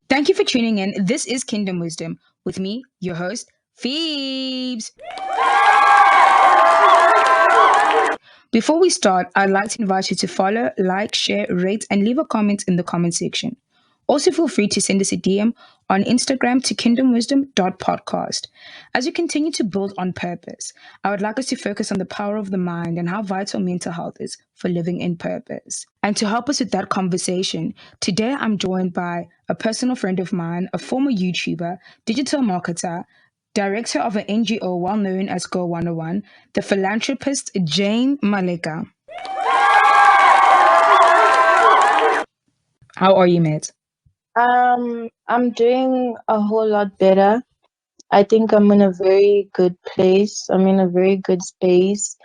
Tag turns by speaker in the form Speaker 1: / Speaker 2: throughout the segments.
Speaker 1: Thank you for tuning in. This is Kingdom Wisdom with me, your host, Phoebes. Before we start, I'd like to invite you to follow, like, share, rate, and leave a comment in the comment section. Also, feel free to send us a DM on Instagram to KingdomWisdom.Podcast. As you continue to build on purpose, I would like us to focus on the power of the mind and how vital mental health is for living in purpose. And to help us with that conversation, today I'm joined by a personal friend of mine, a former YouTuber, digital marketer, director of an NGO well known as Go 101, the philanthropist Jane Maleka. How are you, mate?
Speaker 2: I'm doing a whole lot better. I think I'm in a very good place. I'm in a very good space.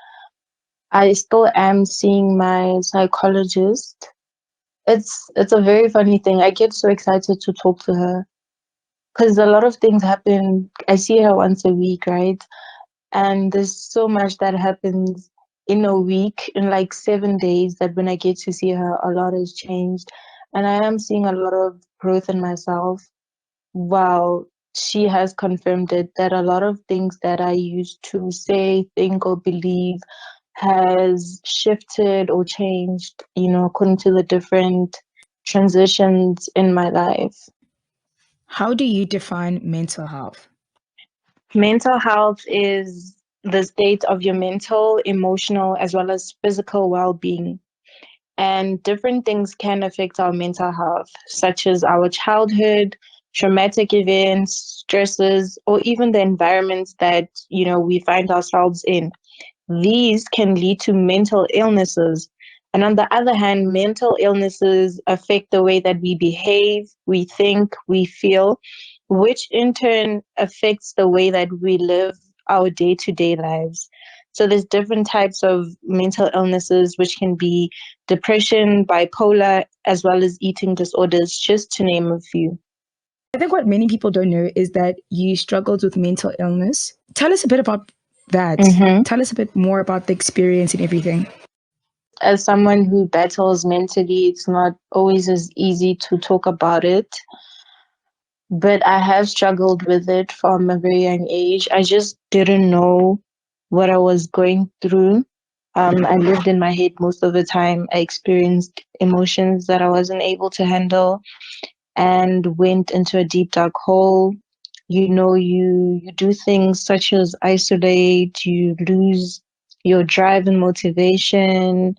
Speaker 2: I still am seeing my psychologist. It's a very funny thing. I get so excited to talk to her because a lot of things happen. I see her once a week, right? And there's so much that happens in a week, in like 7 days, that when I get to see her, a lot has changed. And I am seeing a lot of growth in myself. Wow, she has confirmed it that a lot of things that I used to say, think, or believe has shifted or changed, according to the different transitions in my life.
Speaker 1: How do you define mental health?
Speaker 2: Mental health is the state of your mental, emotional, as well as physical well being. And different things can affect our mental health, such as our childhood, traumatic events, stresses, or even the environments that, we find ourselves in. These can lead to mental illnesses. And on the other hand, mental illnesses affect the way that we behave, we think, we feel, which in turn affects the way that we live our day-to-day lives. So there's different types of mental illnesses, which can be depression, bipolar, as well as eating disorders, just to name a few.
Speaker 1: I think what many people don't know is that you struggled with mental illness. Tell us a bit about that.
Speaker 2: Mm-hmm.
Speaker 1: Tell us a bit more about the experience and everything.
Speaker 2: As someone who battles mentally, it's not always as easy to talk about it, but I have struggled with it from a very young age. I just didn't know what I was going through. I lived in my head most of the time. I experienced emotions that I wasn't able to handle and went into a deep dark hole. You do things such as isolate, you lose your drive and motivation,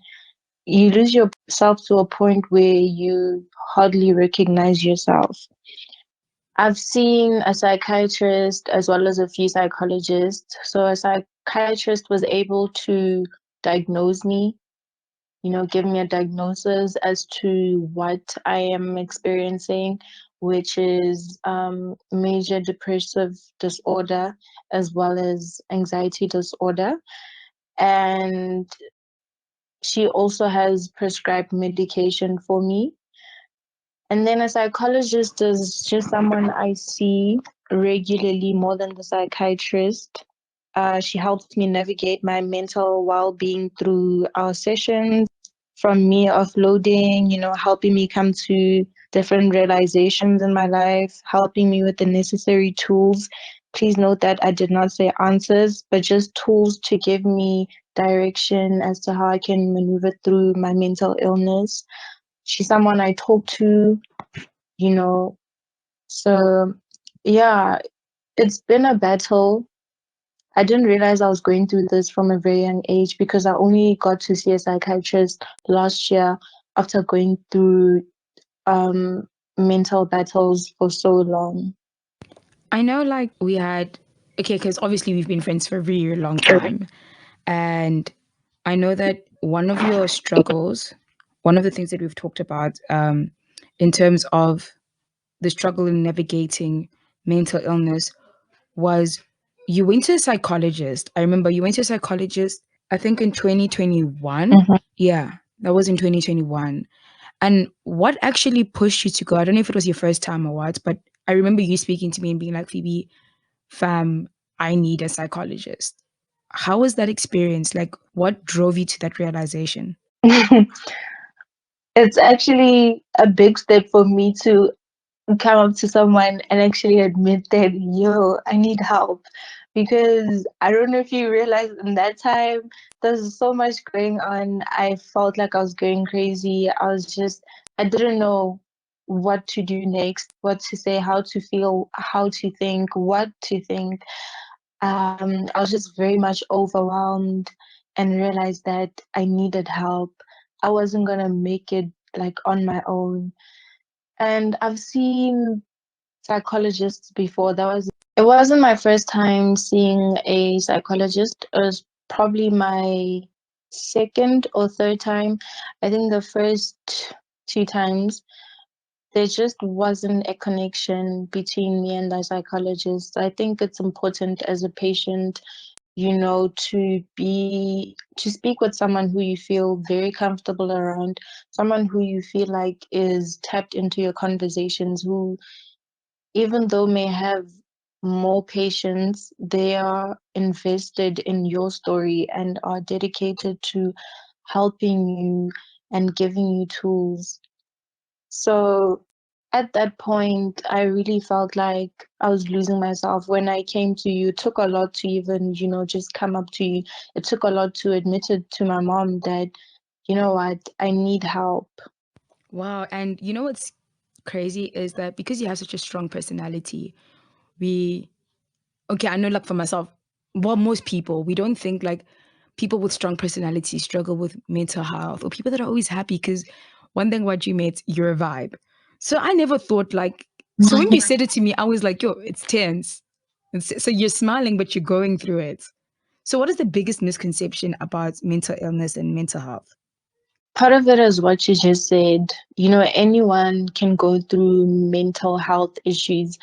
Speaker 2: you lose yourself to a point where you hardly recognize yourself. I've seen a psychiatrist as well as a few psychologists. So a psychiatrist was able to diagnose me, give me a diagnosis as to what I am experiencing, which is major depressive disorder as well as anxiety disorder. And she also has prescribed medication for me. And then a psychologist is just someone I see regularly more than the psychiatrist. She helps me navigate my mental well-being through our sessions, from me offloading, helping me come to different realizations in my life, helping me with the necessary tools. Please note that I did not say answers, but just tools to give me direction as to how I can maneuver through my mental illness. She's someone I talk to, you know. So, yeah, it's been a battle. I didn't realize I was going through this from a very young age because I only got to see a psychiatrist last year after going through mental battles for so long.
Speaker 1: I know, like, because obviously we've been friends for a very long time. And I know that one of your struggles, one of the things that we've talked about in terms of the struggle in navigating mental illness was you went to a psychologist. I remember you went to a psychologist, I think in 2021.
Speaker 2: Mhm.
Speaker 1: Yeah, that was in 2021. And what actually pushed you to go? I don't know if it was your first time or what, but I remember you speaking to me and being like, Phoebe, fam, I need a psychologist. How was that experience? Like, what drove you to that realization?
Speaker 2: It's actually a big step for me to come up to someone and actually admit that, yo, I need help. Because I don't know if you realize in that time, there's so much going on. I felt like I was going crazy. I didn't know what to do next, what to say, how to feel, how to think, what to think. I was just very much overwhelmed and realized that I needed help. I wasn't gonna make it like on my own. And I've seen psychologists before. It wasn't my first time seeing a psychologist. It was probably my second or third time. I think the first two times there just wasn't a connection between me and the psychologist. I think it's important as a patient, to speak with someone who you feel very comfortable around, someone who you feel like is tapped into your conversations, who even though may have more patience, they are invested in your story and are dedicated to helping you and giving you tools. So at that point, I really felt like I was losing myself. When I came to you, it took a lot to even, just come up to you. It took a lot to admit it to my mom that, you know what, I need help.
Speaker 1: Wow. And you know what's crazy is that because you have such a strong personality, we, okay, I know like for myself, well, most people, we don't think like people with strong personalities struggle with mental health or people that are always happy because one thing about you, mates, you're a vibe. So I never thought like, so when you said it to me, I was like, yo, it's tense. So you're smiling, but you're going through it. So what is the biggest misconception about mental illness and mental health?
Speaker 2: Part of it is what you just said. Anyone can go through mental health issues.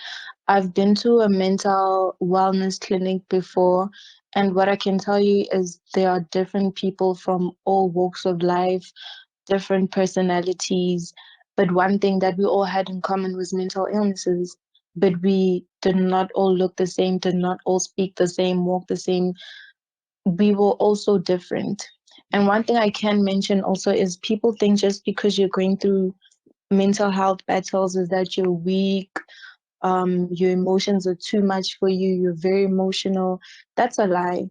Speaker 2: I've been to a mental wellness clinic before, and what I can tell you is there are different people from all walks of life, different personalities, but one thing that we all had in common was mental illnesses. But we did not all look the same, did not all speak the same, walk the same. We were also different. And one thing I can mention also is people think just because you're going through mental health battles is that you're weak, your emotions are too much for you, you're very emotional. That's a lie.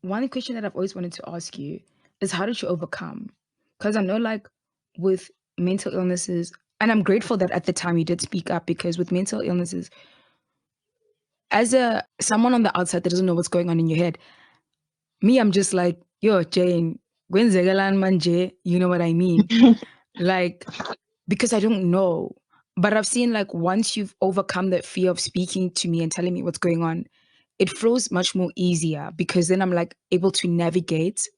Speaker 1: One question that I've always wanted to ask you is how did you overcome? Because I know like with mental illnesses, and I'm grateful that at the time you did speak up because with mental illnesses, as a someone on the outside that doesn't know what's going on in your head, me, I'm just like, yo, Jane, kwenzekalani manje, you know what I mean? Like, because I don't know. But I've seen like once you've overcome that fear of speaking to me and telling me what's going on, it flows much more easier because then I'm like able to navigate.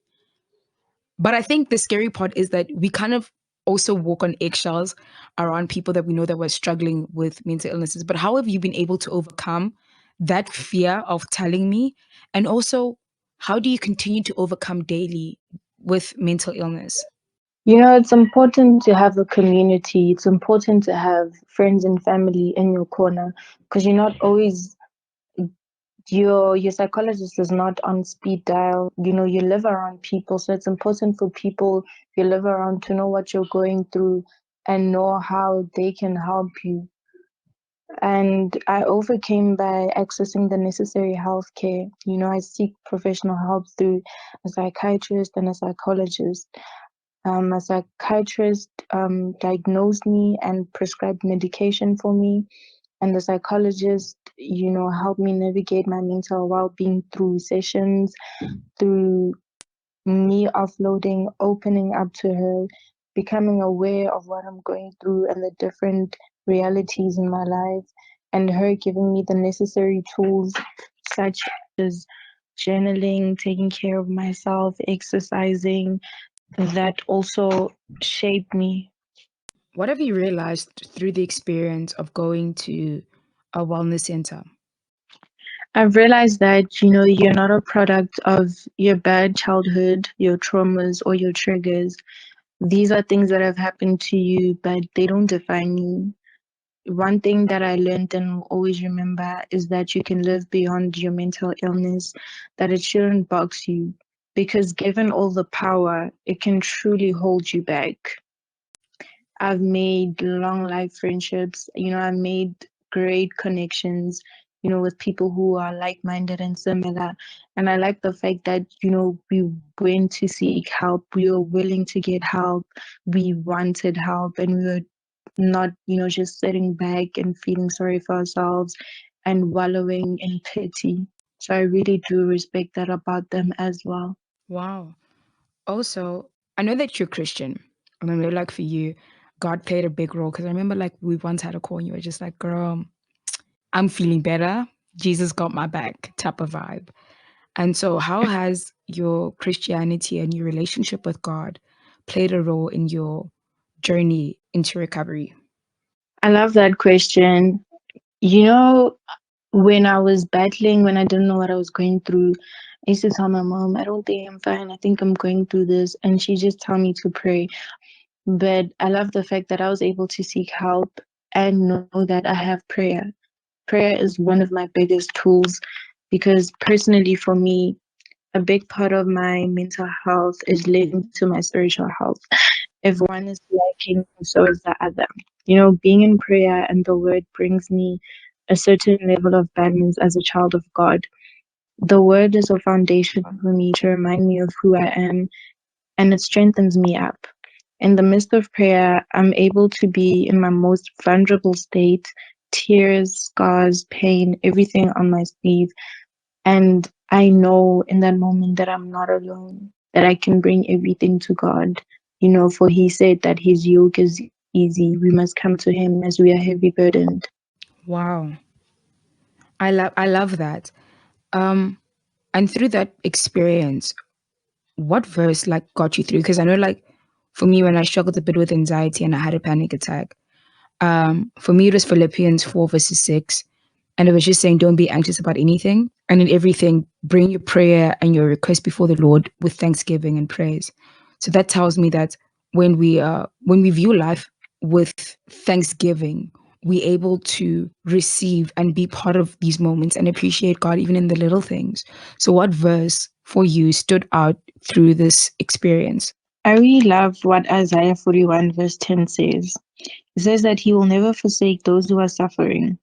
Speaker 1: But I think the scary part is that we kind of also walk on eggshells around people that we know that were struggling with mental illnesses. But how have you been able to overcome that fear of telling me? And also, how do you continue to overcome daily with mental illness?
Speaker 2: It's important to have a community. It's important to have friends and family in your corner because you're not always your psychologist is not on speed dial. You live around people, so it's important for people you live around to know what you're going through and know how they can help you. And I overcame by accessing the necessary health care. I seek professional help through a psychiatrist and a psychologist. A psychiatrist diagnosed me and prescribed medication for me, and the psychologist, helped me navigate my mental well-being through sessions, through me offloading, opening up to her, becoming aware of what I'm going through and the different realities in my life, and her giving me the necessary tools such as journaling, taking care of myself, exercising, that also shaped me.
Speaker 1: What have you realized through the experience of going to a wellness center?
Speaker 2: I've realized that, you're not a product of your bad childhood, your traumas, or your triggers. These are things that have happened to you, but they don't define you. One thing that I learned and will always remember is that you can live beyond your mental illness, that it shouldn't box you, because given all the power, it can truly hold you back. I've made long life friendships. I've made great connections, with people who are like-minded and similar. And I like the fact that, we went to seek help. We were willing to get help. We wanted help, and we were not, just sitting back and feeling sorry for ourselves and wallowing in pity. So I really do respect that about them as well.
Speaker 1: Wow. Also, I know that you're Christian. And I know, like, for you, God played a big role because I remember, like, we once had a call and you were just like, girl, I'm feeling better. Jesus got my back type of vibe. And so, how has your Christianity and your relationship with God played a role in your journey into recovery?
Speaker 2: I love that question. You know, when I was battling, when I didn't know what I was going through, I used to tell my mom, I don't think I'm fine. I think I'm going through this. And she just tell me to pray. But I love the fact that I was able to seek help and know that I have prayer. Prayer is one of my biggest tools because personally for me, a big part of my mental health is linked to my spiritual health. If one is lacking, so is the other. Being in prayer and the word brings me a certain level of balance as a child of God. The word is a foundation for me to remind me of who I am, and it strengthens me up. In the midst of prayer, I'm able to be in my most vulnerable state, tears, scars, pain, everything on my sleeve. And I know in that moment that I'm not alone, that I can bring everything to God. For He said that His yoke is easy. We must come to Him as we are heavy burdened.
Speaker 1: Wow. I love that. Um, and through that experience, what verse like got you through? Because I know, like, for me, when I struggled a bit with anxiety and I had a panic attack, for me it was Philippians 4 verses 6, and it was just saying, don't be anxious about anything, and in everything bring your prayer and your request before the Lord with thanksgiving and praise. So that tells me that when we view life with thanksgiving, we're able to receive and be part of these moments and appreciate God even in the little things. So what verse for you stood out through this experience?
Speaker 2: I really love what Isaiah 41 verse 10 says. It says that He will never forsake those who are suffering.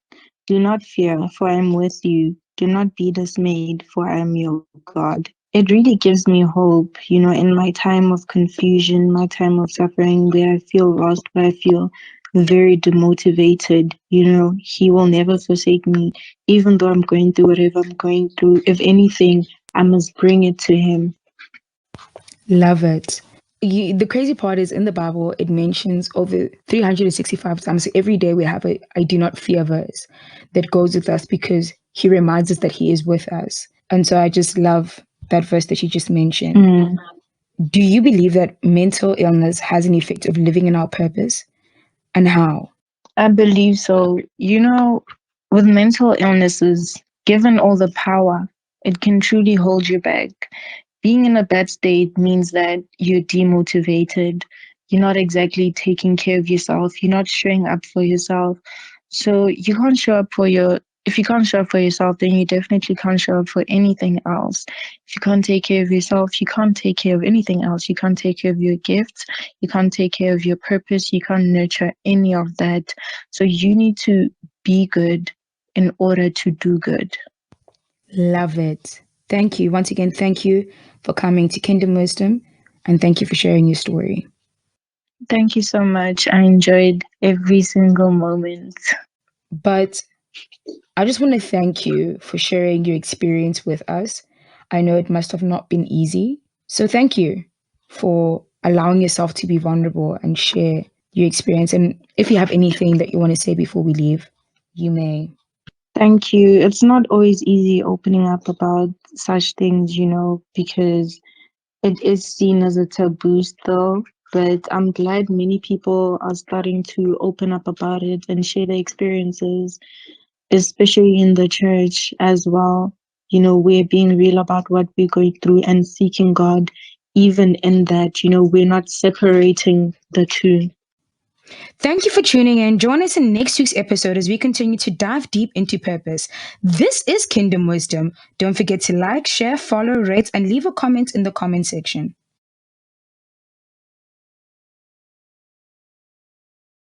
Speaker 2: Do not fear, for I am with you. Do not be dismayed, for I am your God. It really gives me hope, in my time of confusion, my time of suffering, where I feel lost, where I feel very demotivated. He will never forsake me, even though I'm going through whatever I'm going through. If anything, I must bring it to Him.
Speaker 1: Love it. The crazy part is in the Bible, it mentions over 365 times. So every day we have a I do not fear verse that goes with us because he reminds us that he is with us. And so I just love that verse that you just mentioned.
Speaker 2: Mm.
Speaker 1: Do you believe that mental illness has an effect of living in our purpose? And how?
Speaker 2: I believe so. With mental illnesses, given all the power, it can truly hold you back. Being in a bad state means that you're demotivated. You're not exactly taking care of yourself. You're not showing up for yourself. So you can't show up for if you can't show up for yourself, then you definitely can't show up for anything else. If you can't take care of yourself, you can't take care of anything else. You can't take care of your gifts. You can't take care of your purpose. You can't nurture any of that. So you need to be good in order to do good.
Speaker 1: Love it. Thank you. Once again, thank you for coming to Kingdom Wisdom and thank you for sharing your story.
Speaker 2: Thank you so much. I enjoyed every single moment.
Speaker 1: But I just want to thank you for sharing your experience with us. I know it must have not been easy. So thank you for allowing yourself to be vulnerable and share your experience. And if you have anything that you want to say before we leave, you may.
Speaker 2: Thank you. It's not always easy opening up about such things, because it is seen as a taboo still. But I'm glad many people are starting to open up about it and share their experiences, especially in the church as well. We're being real about what we're going through and seeking God, even in that, we're not separating the two.
Speaker 1: Thank you for tuning in. Join us in next week's episode as we continue to dive deep into purpose. This is Kingdom Wisdom. Don't forget to like, share, follow, rate, and leave a comment in the comment section.